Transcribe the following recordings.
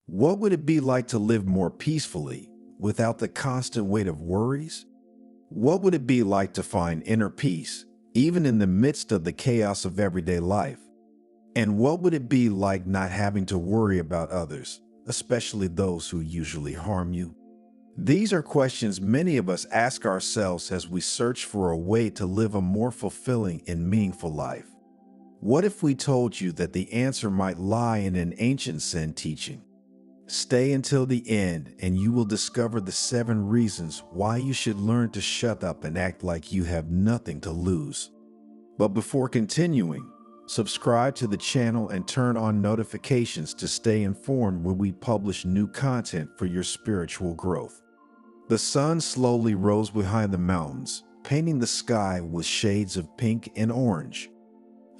What would it be like to live more peacefully without the constant weight of worries? What would it be like to find inner peace, even in the midst of the chaos of everyday life? And what would it be like not having to worry about others, especially those who usually harm you? These are questions many of us ask ourselves as we search for a way to live a more fulfilling and meaningful life. What if we told you that the answer might lie in an ancient Zen teaching? Stay until the end, and you will discover the 7 reasons why you should learn to shut up and act like you have nothing to lose. But before continuing, subscribe to the channel and turn on notifications to stay informed when we publish new content for your spiritual growth. The sun slowly rose behind the mountains, painting the sky with shades of pink and orange.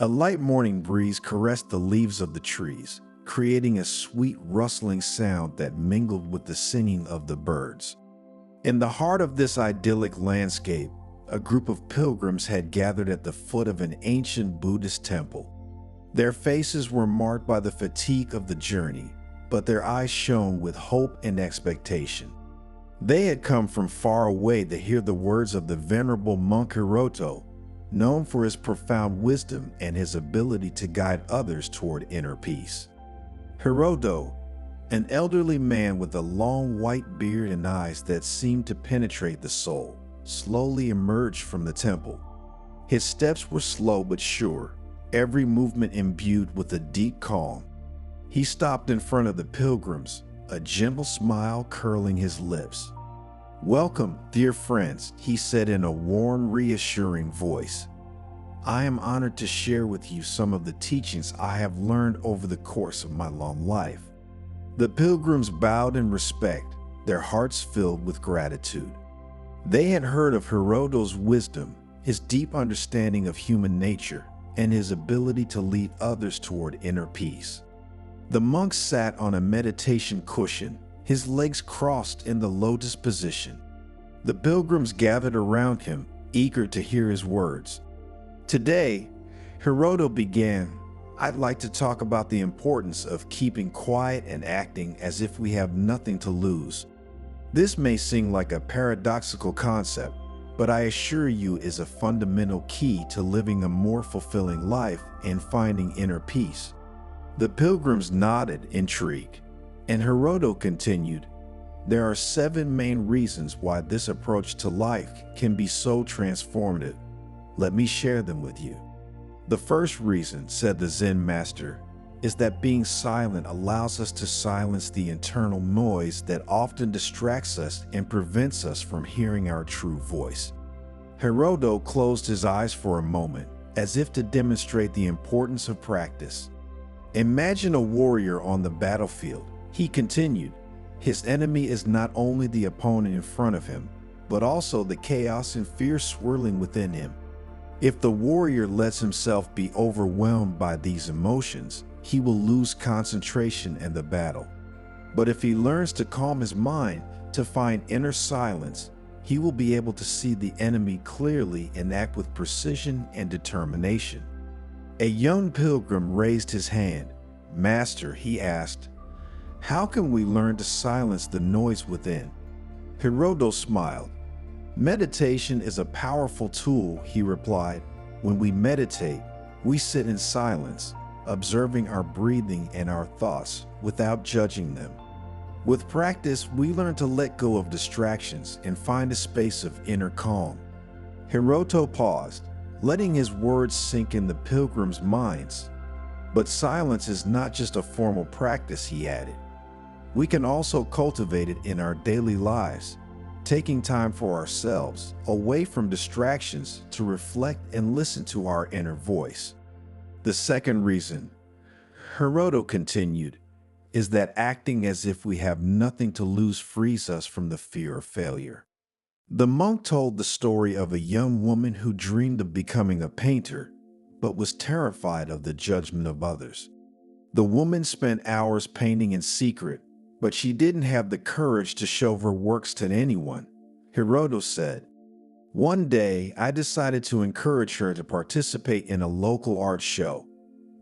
A light morning breeze caressed the leaves of the trees, creating a sweet rustling sound that mingled with the singing of the birds. In the heart of this idyllic landscape, a group of pilgrims had gathered at the foot of an ancient Buddhist temple. Their faces were marked by the fatigue of the journey, but their eyes shone with hope and expectation. They had come from far away to hear the words of the venerable monk Hiroto, known for his profound wisdom and his ability to guide others toward inner peace. Hiroto, an elderly man with a long white beard and eyes that seemed to penetrate the soul, slowly emerged from the temple. His steps were slow but sure, every movement imbued with a deep calm. He stopped in front of the pilgrims, a gentle smile curling his lips. "Welcome, dear friends," he said in a warm, reassuring voice. "I am honored to share with you some of the teachings I have learned over the course of my long life." The pilgrims bowed in respect, their hearts filled with gratitude. They had heard of Hiroto's wisdom, his deep understanding of human nature, and his ability to lead others toward inner peace. The monk sat on a meditation cushion, his legs crossed in the lotus position. The pilgrims gathered around him, eager to hear his words. "Today," Hiroto began, "I'd like to talk about the importance of keeping quiet and acting as if we have nothing to lose. This may seem like a paradoxical concept, but I assure you is a fundamental key to living a more fulfilling life and finding inner peace." The pilgrims nodded, intrigued, and Hiroto continued, "There are 7 main reasons why this approach to life can be so transformative. Let me share them with you." "The first reason," said the Zen master, "is that being silent allows us to silence the internal noise that often distracts us and prevents us from hearing our true voice." Hiroto closed his eyes for a moment, as if to demonstrate the importance of practice. "Imagine a warrior on the battlefield," he continued. "His enemy is not only the opponent in front of him, but also the chaos and fear swirling within him. If the warrior lets himself be overwhelmed by these emotions, he will lose concentration in the battle. But if he learns to calm his mind, to find inner silence, he will be able to see the enemy clearly and act with precision and determination." A young pilgrim raised his hand. "Master," he asked, "how can we learn to silence the noise within?" Hiroto smiled. "Meditation is a powerful tool," he replied. "When we meditate, we sit in silence, observing our breathing and our thoughts without judging them. With practice, we learn to let go of distractions and find a space of inner calm." Hiroto paused, letting his words sink in the pilgrims' minds. "But silence is not just a formal practice," he added. "We can also cultivate it in our daily lives, taking time for ourselves, away from distractions, to reflect and listen to our inner voice." "The second reason," Hiroto continued, "is that acting as if we have nothing to lose frees us from the fear of failure." The monk told the story of a young woman who dreamed of becoming a painter, but was terrified of the judgment of others. The woman spent hours painting in secret, but she didn't have the courage to show her works to anyone. Hiroto said, "One day, I decided to encourage her to participate in a local art show.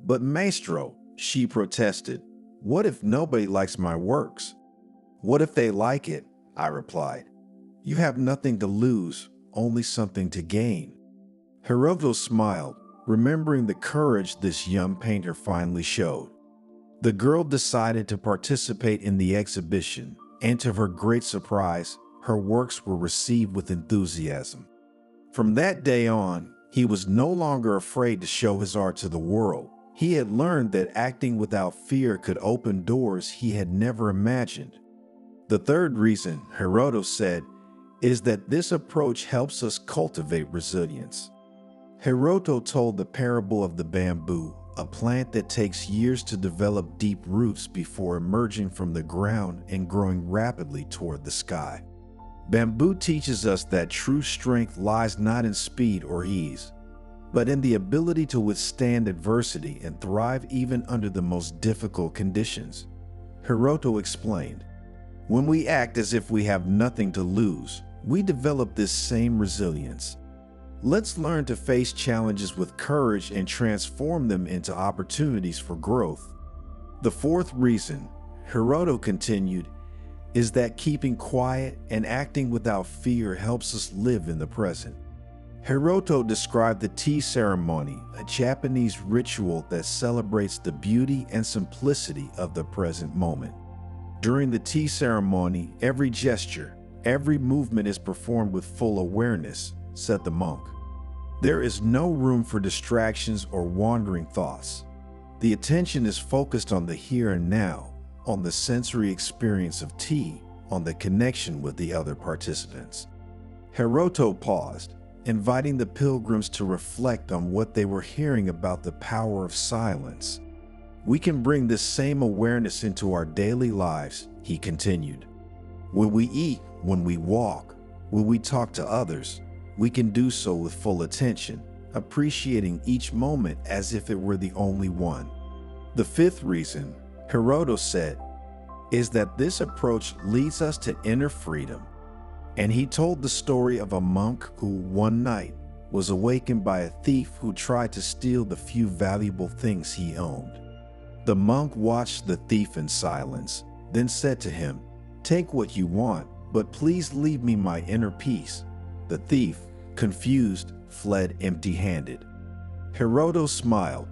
But maestro," she protested, What if nobody likes my works? What if they like it? I replied. You have nothing to lose, only something to gain. Hiroto smiled, remembering the courage this young painter finally showed. The girl decided to participate in the exhibition, and to her great surprise, her works were received with enthusiasm. From that day on, he was no longer afraid to show his art to the world. He had learned that acting without fear could open doors he had never imagined. The third reason, Hiroto said, is that this approach helps us cultivate resilience. Hiroto told the parable of the bamboo, a plant that takes years to develop deep roots before emerging from the ground and growing rapidly toward the sky. Bamboo teaches us that true strength lies not in speed or ease, but in the ability to withstand adversity and thrive even under the most difficult conditions. Hiroto explained, when we act as if we have nothing to lose, we develop this same resilience. Let's learn to face challenges with courage and transform them into opportunities for growth. The fourth reason, Hiroto continued, is that keeping quiet and acting without fear helps us live in the present. Hiroto described the tea ceremony, a Japanese ritual that celebrates the beauty and simplicity of the present moment. During the tea ceremony, every gesture, every movement is performed with full awareness, said the monk. There is no room for distractions or wandering thoughts. The attention is focused on the here and now, on the sensory experience of tea, on the connection with the other participants. Hiroto paused, inviting the pilgrims to reflect on what they were hearing about the power of silence. We can bring this same awareness into our daily lives, he continued. When we eat, when we walk, when we talk to others, we can do so with full attention, appreciating each moment as if it were the only one. The fifth reason, Hiroto said, is that this approach leads us to inner freedom. And he told the story of a monk who, one night, was awakened by a thief who tried to steal the few valuable things he owned. The monk watched the thief in silence, then said to him, "Take what you want, but please leave me my inner peace." The thief, confused, fled empty-handed. Hiroto smiled.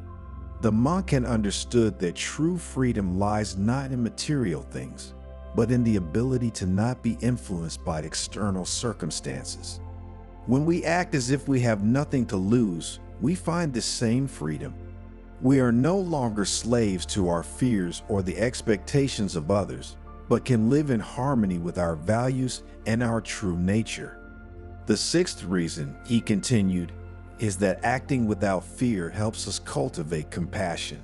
The monk had understood that true freedom lies not in material things, but in the ability to not be influenced by external circumstances. When we act as if we have nothing to lose, we find this same freedom. We are no longer slaves to our fears or the expectations of others, but can live in harmony with our values and our true nature. The sixth reason, he continued, is that acting without fear helps us cultivate compassion.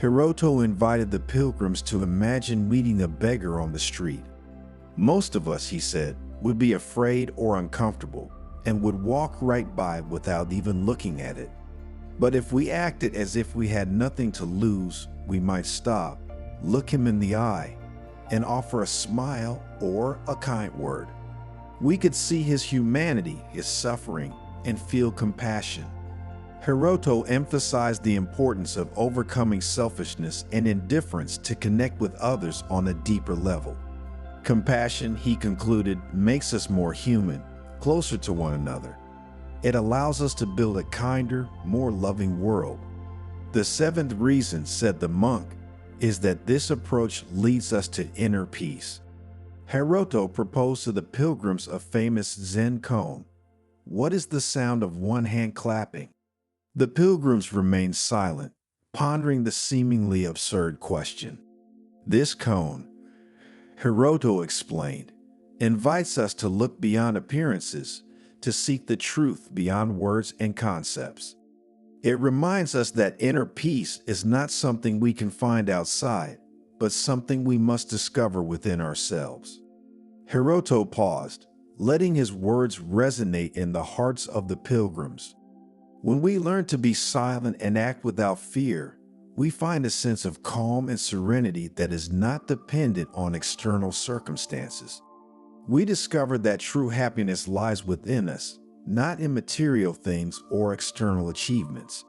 Hiroto invited the pilgrims to imagine meeting a beggar on the street. Most of us, he said, would be afraid or uncomfortable and would walk right by without even looking at it. But if we acted as if we had nothing to lose, we might stop, look him in the eye, and offer a smile or a kind word. We could see his humanity, his suffering, and feel compassion. Hiroto emphasized the importance of overcoming selfishness and indifference to connect with others on a deeper level. Compassion, he concluded, makes us more human, closer to one another. It allows us to build a kinder, more loving world. The seventh reason, said the monk, is that this approach leads us to inner peace. Hiroto proposed to the pilgrims a famous Zen koan. What is the sound of one hand clapping? The pilgrims remained silent, pondering the seemingly absurd question. This koan, Hiroto explained, invites us to look beyond appearances, to seek the truth beyond words and concepts. It reminds us that inner peace is not something we can find outside, but something we must discover within ourselves. Hiroto paused, letting his words resonate in the hearts of the pilgrims. When we learn to be silent and act without fear, we find a sense of calm and serenity that is not dependent on external circumstances. We discover that true happiness lies within us, not in material things or external achievements.